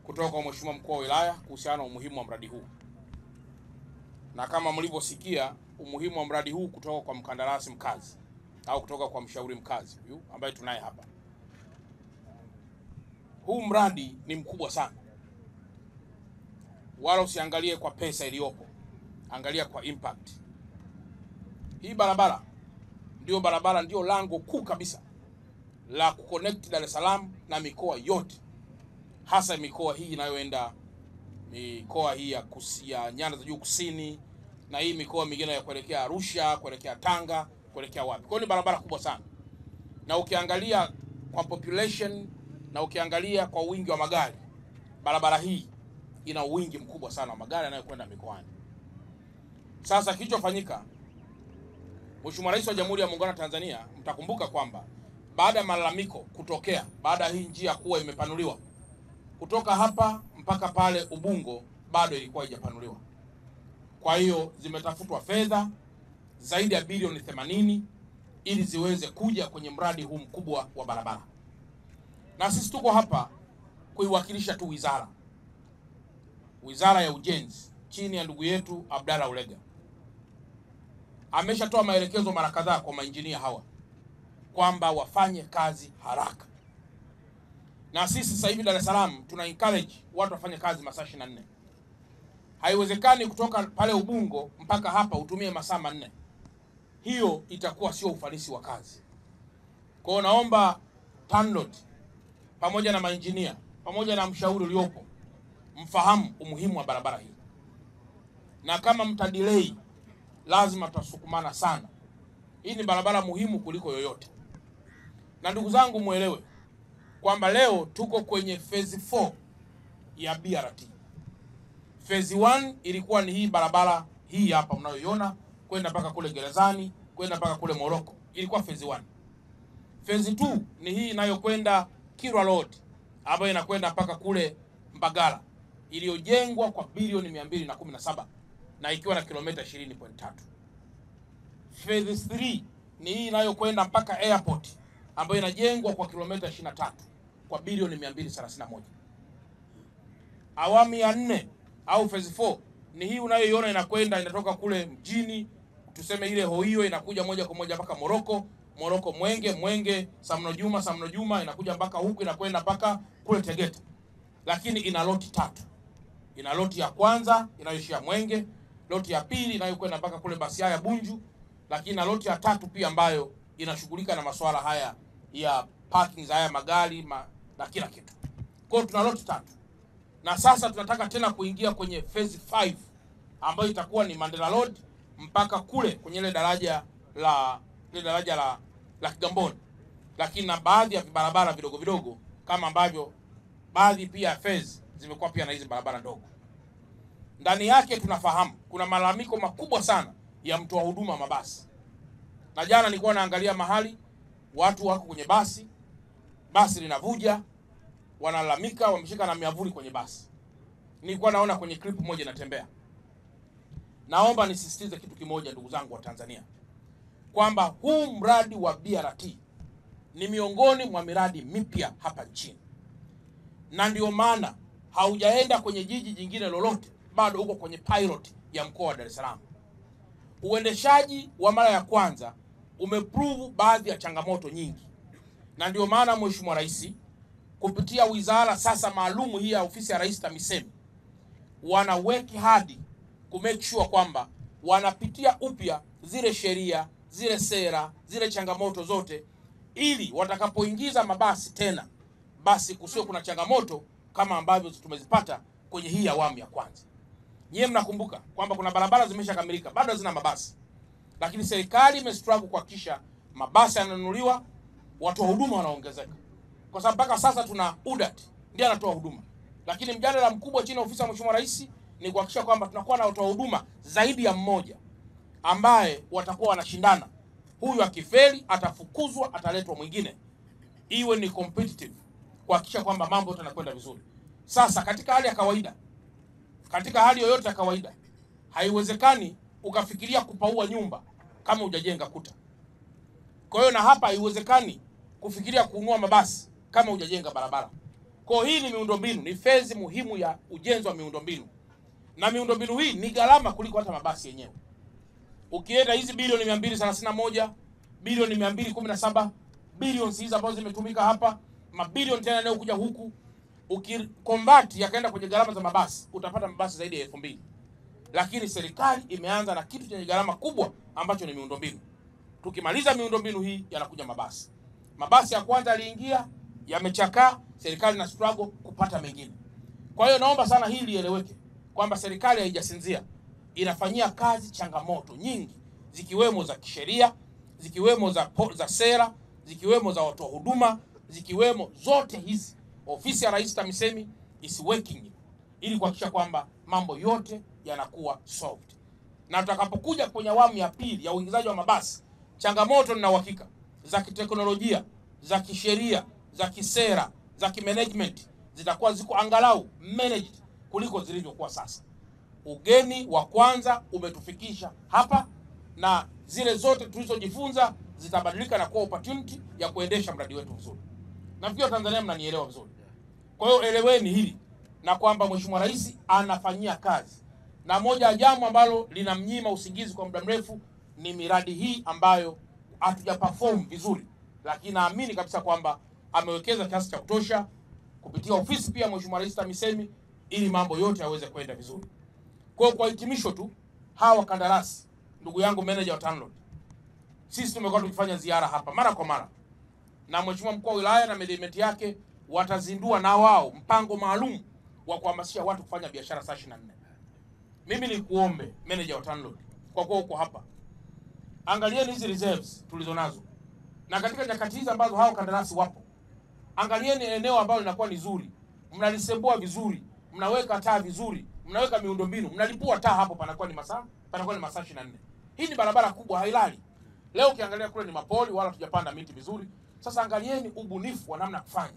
kutoka kwa Mheshimiwa Mkuu wa Wilaya kuhusiana na umuhimu wa mradi huu. Na kama mlivyosikia umuhimu wa mradi huu kutoka kwa mkandarasi mkazi au kutoka kwa mshauri mkazi huyu ambaye tunaye hapa. Huu mradi ni mkubwa sana. Wala usiangalie kwa pesa iliyopo, angalia kwa impact. Hii barabara ndio lango kuu kabisa la kuconnect Dar es Salaam na mikoa yote, hasa mikoa hii inayoenda mikoa hii ya Nyanda za Juu Kusini na hii mikoa mingine ya kuelekea Arusha, kuelekea Tanga, kuelekea wapi. Kwa hiyo ni barabara kubwa sana. Na ukiangalia kwa population na ukiangalia kwa wingi wa magari, barabara hii ina wingi mkubwa sana wa magari yanayokwenda mikoani. Sasa kilichofanyika, Mheshimiwa Rais wa Jamhuri ya Muungano wa Tanzania, mtakumbuka kwamba baada ya malalamiko kutokea, baada hii njia kuwa imepanuliwa kutoka hapa mpaka pale Ubungo, bado ilikuwa haijapanuliwa. Kwa hiyo zimetafutwa fedha zaidi ya bilioni 80 ili ziweze kuja kwenye mradi huu mkubwa wa barabara. Na sisi tuko hapa kuiwakilisha tu Wizara ya Ujenzi chini ya ndugu yetu Abdalla Ulega. Ameshatoa maelekezo mara kadhaa kwa mainjinia hawa kwamba wafanye kazi haraka. Na sisi sasa hivi Dar es Salaam tuna encourage watu wafanye kazi masaa 24. Haiwezekani kutoka pale Ubungo mpaka hapa utumie masaa 4. Hiyo itakuwa sio ufanisi wa kazi. Kwa hiyo naomba TANROADS pamoja na mainjinia pamoja na mshauri uliopo mfahamu umuhimu wa barabara hii. Na kama mtadelay, lazima tutasukumana sana. Hii ni barabara muhimu kuliko yoyote. Na ndugu zangu muelewe kwamba leo tuko kwenye phase 4 ya BRT. Phase 1 ilikuwa ni hii barabara hii hapa mnayoiona kwenda mpaka kule Gerezani, kwenda mpaka kule Moroko. Ilikuwa phase 1. Phase 2 ni hii inayokwenda Kilwa Road ambayo inakwenda mpaka kule Mbagala, iliyojengwa kwa bilioni 217 na ikiwa na kilomita 20.3. Phase 3 ni hii inayokwenda mpaka airport ambayo inajengwa kwa kilomita 23 kwa bilioni 231. Awamu ya 4 au phase 4 ni hii unayoiona inatoka kule mjini, tuseme ile Hoio, inakuja moja kwa moja mpaka Moroko, Mwenge, Samno Juma inakuja mpaka huku, inakwenda mpaka kule Tegeta. Lakini ina loti 3. Ina loti ya kwanza inayoishia Mwenge, loti ya pili inayokwenda mpaka kule Basiaya Bunju, lakini na loti ya 3 pia ambayo inashughulika na masuala haya ya parking za haya magari na kila kitu. Kwa hiyo tuna loti 3. Na sasa tunataka tena kuingia kwenye phase 5 ambayo itakuwa ni Mandela Road mpaka kule kwenye ile daraja la Kigamboni. Lakini na baadhi ya barabara vidogo kama ambavyo baadhi pia phase zimekuwa pia na hizi barabara ndogo. Ndani yake tunafahamu kuna malalamiko makubwa sana ya mtoa huduma mabasi. Na jana nilikuwa naangalia mahali watu wako kwenye basi linavuja, wanalalamika, wameshika na miavuli kwenye basi. Nilikuwa naona kwenye clip moja inatembea. Naomba nisisitize kitu kimoja, ndugu zangu wa Tanzania, kwamba huu mradi wa BRT ni miongoni mwa miradi mipya hapa nchini. Na ndio maana haujaenda kwenye jiji jingine lolote, bado uko kwenye pilot ya mkoa wa Dar es Salaam. Uendeshaji wa mara ya kwanza umeprove baadhi ya changamoto nyingi. Na ndio maana Mheshimiwa Rais kupitia wizara sasa maalumu hii ya ofisi ya Rais TAMISEMI wana work hard ku make sure kwamba wanapitia upya zile sheria, zile sera, zile changamoto zote, ili watakapoingiza mabasi tena basi kusiwe kuna changamoto kama ambavyo tumezipata kwenye hii awamu ya kwanza. Nyie mnakumbuka kwamba kuna barabara zimeshakamilika bado hazina mabasi. Lakini serikali imestruggle kuhakikisha mabasi yananunuliwa, watu wa huduma wanaongezeka. Kwa sababu mpaka sasa tuna UDAT ndiye anatoa huduma. Lakini mjadala mkubwa chini ya ofisi ya Mheshimiwa Rais ni kuhakikisha kwamba tunakuwa na watu wa huduma zaidi ya mmoja ambaye watakuwa wanashindana. Huyu akifeli atafukuzwa, ataletwa mwingine. Iwe ni competitive kuhakikisha kwamba mambo yote yanakwenda vizuri. Sasa katika hali ya kawaida, katika hali yoyote ya kawaida, haiwezekani ukafikiria kupaua nyumba kama hujajenga kuta. Kwa hiyo na hapa haiwezekani kufikiria kununua mabasi kama hujajenga barabara. Kwa hii ni miundombinu, ni fezi muhimu ya ujenzi wa miundombinu. Na miundombinu hii ni gharama kuliko hata mabasi yenyewe. Ukienda hizi bilioni 231, bilioni 217, bilioni hizi ambazo zimetumika hapa, mabilioni tena leo kuja huku, ukikonvert yakaenda kwenye gharama za mabasi, utapata mabasi zaidi ya 2000. Lakini serikali imeanza na kitu chenye gharama kubwa ambacho ni miundombinu. Tukimaliza miundombinu hii yanakuja mabasi. Mabasi ya kwanza yaliingia, yamechakaa, serikali na struggle kupata mengine. Kwa hiyo naomba sana hili lieleweke kwamba serikali haijasinzia, inafanyia kazi changamoto nyingi, zikiwemo za kisheria, zikiwemo za sera, zikiwemo za watoa huduma, zikiwemo zote hizi. Ofisi ya Rais TAMISEMI is working ili kuhakikisha kwamba mambo yote yanakuwa solved. Na tutakapokuja kwenye awamu ya pili ya uingizaji wa mabasi, changamoto nina uhakika za kiteknolojia, za kisheria, za kisera, za kimanagement zitakuwa ziko angalau managed kuliko zilivyokuwa sasa. Ugeni wa kwanza umetufikisha hapa, na zile zote tulizojifunza zitabadilika na kuwa opportunity ya kuendesha mradi wetu vizuri. Nafikiri Tanzania mnanielewa vizuri. Kwa hiyo eleweni hili na kwamba Mheshimiwa Rais anafanyia kazi. Na moja ya jambo ambalo linamnyima usingizi kwa muda mrefu ni miradi hii ambayo hatuja perform vizuri, lakini naamini kabisa kwamba amewekeza kiasi cha kutosha kupitia ofisi pia Mheshimiwa Rais TAMISEMI ili mambo yote yaweze kwenda vizuri. Kwa hitimisho tu, hawa kandarasi, ndugu yangu manager wa TANROADS, sisi tumekuwa tukifanya ziara hapa mara kwa mara, na Mheshimiwa mkuu wa wilaya na management yake watazindua na wao mpango maalum wa kuhamasisha watu kufanya biashara saa 24. Mimi ni kuombe manager wa TANROADS, kwa kuwa uko hapa, angalieni hizi reserves tulizonazo, na katika nyakati hizi ambazo hao kandarasi wapo, angalieni eneo ambalo linakuwa ni zuri, mnalisembua vizuri, mnaweka taa vizuri, mnaweka miundombinu, mnalipua taa hapo, panakuwa ni masaa 24. Hii ni barabara kubwa, hailali. Leo ukiangalia kule ni mapoli, wala tujapanda miti vizuri. Sasa angalieni ubunifu wa namna kufanya.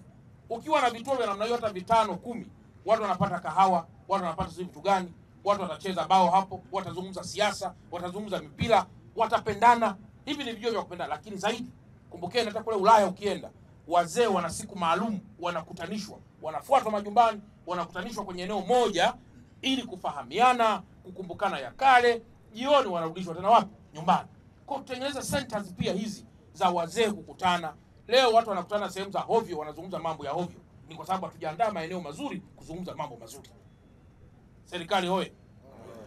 Ukiwa na vituo vya namna hiyo hata 5, 10, watu wanapata kahawa, watu wanapata sisi vitu gani, watu watacheza bao hapo, watazungumza siasa, watazungumza mipira, watapendana. Hivi ni vijio vya kupendana. Lakini zaidi, kumbukeni hata kule Ulaya ukienda, wazee wana siku maalum, wanakutanishwa, wanafuatwa majumbani, wanakutanishwa kwenye eneo moja ili kufahamiana, kukumbukana ya kale, jioni wanarudishwa tena wapi? Nyumbani. Kwa kutengeneza centers pia hizi za wazee kukutana. Leo watu wanakutana sehemu za hovyo, wanazungumza mambo ya hovyo. Ni kwa sababu hatujaandaa maeneo mazuri kuzungumza mambo mazuri. Serikali hoye.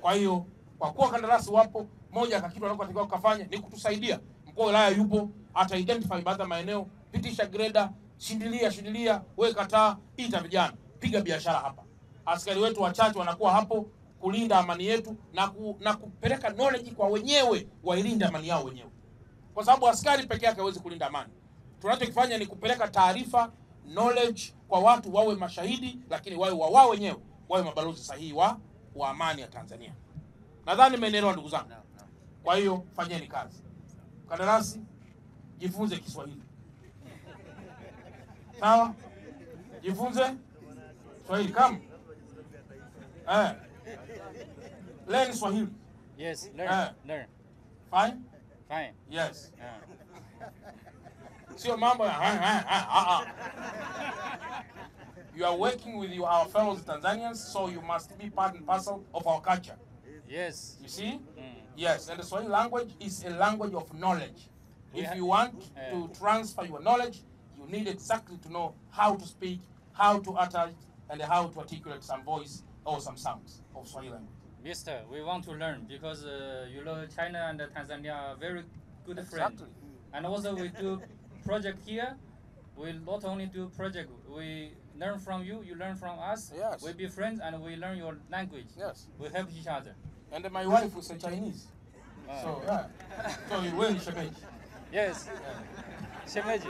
Kwa hiyo kwa kuwa kandarasi wapo, moja ya kitu wanachotakiwa kufanya ni kutusaidia. Mkuu wa wilaya yupo, ata identify baadhi ya maeneo, pitisha greda, shindilia, weka taa, ita vijana, piga biashara hapa. Askari wetu wachache wanakuwa hapo kulinda amani yetu na kupeleka knowledge kwa wenyewe wailinde amani yao wenyewe. Kwa sababu askari peke yake hawezi kulinda amani. Tunachokifanya ni kupeleka taarifa, knowledge kwa watu wawe mashahidi, lakini wawe wao wenyewe wawe mabalozi sahihi wa amani ya Tanzania. Nadhani mmenielewa ndugu zangu. Kwa hiyo fanyeni kazi. Kandarasi, jifunze Kiswahili. Sawa? Jifunze Swahili kama learn Swahili. Yes, learn. Fine? Fine. Yes. Sio mambo ya You are working with our fellow Tanzanians, so you must be part and parcel of our culture. Yes. You see? Yes, and the Swahili language is a language of knowledge. If you want to transfer your knowledge, you need exactly to know how to speak, how to utter, and how to articulate some voice or some sounds of Swahili language. Mister, we want to learn because you know China and Tanzania are very good friends. And also we do project here. We not only do project, we learn from you, you learn from us. Yes. We be friends and we learn your language. Yes. We help each other. And my wife is a Chinese. So, so you will shemeji. Yes. Shemeji.